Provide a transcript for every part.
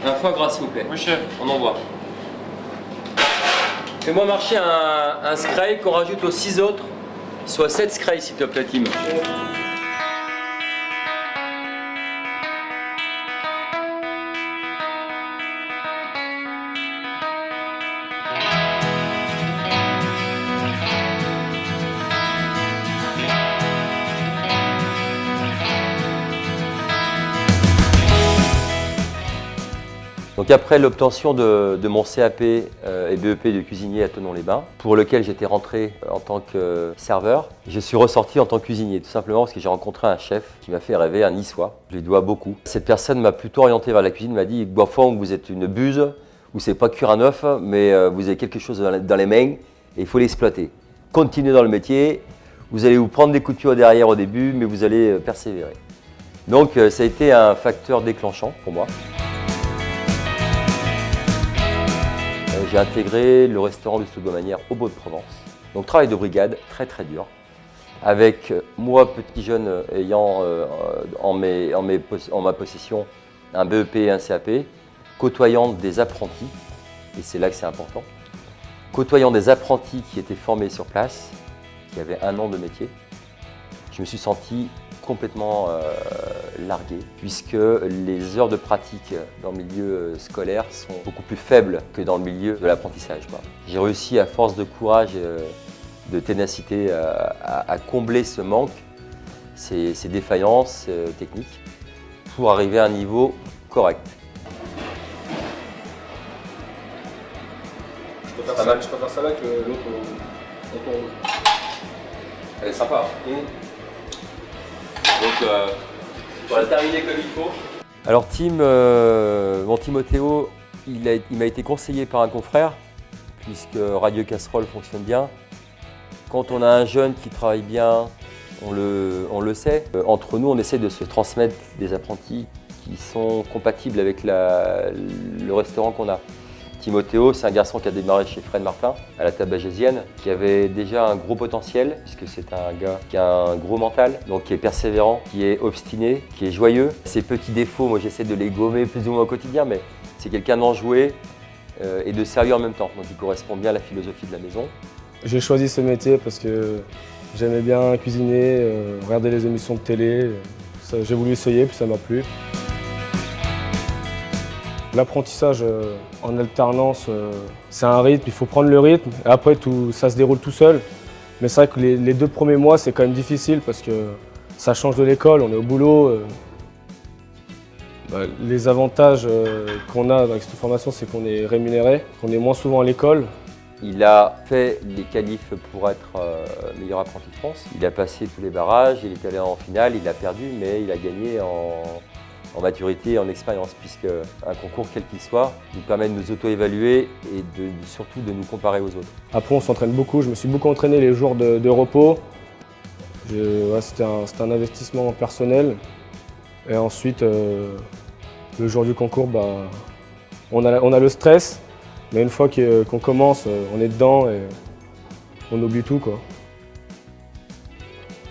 Un foie gras, s'il vous plaît. Oui, chef. On envoie. Fais-moi marcher un scraille qu'on rajoute aux 6 autres, soit 7 scrailles, s'il te plaît, Tim. Donc après l'obtention de mon CAP et BEP de cuisinier à Thonon-les-Bains, pour lequel j'étais rentré en tant que serveur, je suis ressorti en tant que cuisinier, tout simplement parce que j'ai rencontré un chef qui m'a fait rêver, un Niçois. Je lui dois beaucoup. Cette personne m'a plutôt orienté vers la cuisine, m'a dit « Boifond, vous êtes une buse, vous ne savez pas cuire un œuf, mais vous avez quelque chose dans les mains et il faut l'exploiter. Continuez dans le métier, vous allez vous prendre des coutures derrière au début, mais vous allez persévérer. » Donc ça a été un facteur déclenchant pour moi. J'ai intégré le restaurant du Studio Manière au Beau de Provence. Donc travail de brigade, très dur. Avec moi, petit jeune, ayant en ma possession un BEP et un CAP, côtoyant des apprentis, et c'est là que c'est important, côtoyant des apprentis qui étaient formés sur place, qui avaient 1 an de métier, je me suis senti complètement largué, puisque les heures de pratique dans le milieu scolaire sont beaucoup plus faibles que dans le milieu de l'apprentissage. J'ai réussi à force de courage, de ténacité, à combler ce manque, ces défaillances techniques, pour arriver à un niveau correct. Je préfère ça là que l'autre au rouge. Elle est sympa. Donc, on va terminer comme il faut. Alors Tim, mon Timothéo, il m'a été conseillé par un confrère, puisque Radio Casserole fonctionne bien. Quand on a un jeune qui travaille bien, on le sait. Entre nous, on essaie de se transmettre des apprentis qui sont compatibles avec le restaurant qu'on a. Timothéo, c'est un garçon qui a démarré chez Fred Martin, à la tabagésienne, qui avait déjà un gros potentiel, puisque c'est un gars qui a un gros mental, donc qui est persévérant, qui est obstiné, qui est joyeux. Ses petits défauts, moi j'essaie de les gommer plus ou moins au quotidien, mais c'est quelqu'un d'enjoué et de sérieux en même temps, donc il correspond bien à la philosophie de la maison. J'ai choisi ce métier parce que j'aimais bien cuisiner, regarder les émissions de télé. J'ai voulu essayer, puis ça m'a plu. L'apprentissage en alternance, c'est un rythme, il faut prendre le rythme. Et après, ça se déroule tout seul. Mais c'est vrai que les 2 premiers mois, c'est quand même difficile parce que ça change de l'école, on est au boulot. Les avantages qu'on a avec cette formation, c'est qu'on est rémunéré, qu'on est moins souvent à l'école. Il a fait les qualifs pour être meilleur apprenti de France. Il a passé tous les barrages, il est allé en finale, il a perdu, mais il a gagné en maturité et en expérience, puisque un concours quel qu'il soit nous permet de nous auto-évaluer et surtout de nous comparer aux autres. Après on s'entraîne beaucoup, je me suis beaucoup entraîné les jours de repos. C'était un investissement personnel. Et ensuite, le jour du concours, on a le stress, mais une fois qu'on commence, on est dedans et on oublie tout, quoi.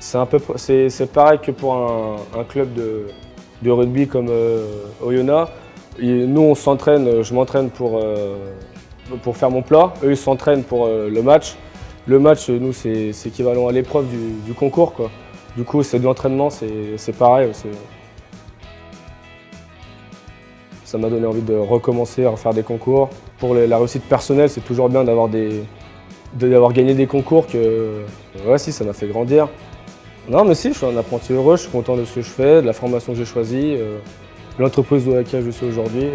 C'est pareil que pour un club de rugby comme Oyonnax. Nous, on s'entraîne, je m'entraîne pour faire mon plat. Eux, ils s'entraînent pour le match. Le match, nous, c'est équivalent à l'épreuve du concours, quoi. Du coup, c'est de l'entraînement, c'est pareil. Ça m'a donné envie de recommencer à refaire des concours. Pour la réussite personnelle, c'est toujours bien d'avoir gagné des concours si, ça m'a fait grandir. Non, mais si, je suis un apprenti heureux, je suis content de ce que je fais, de la formation que j'ai choisie, l'entreprise dans laquelle je suis aujourd'hui.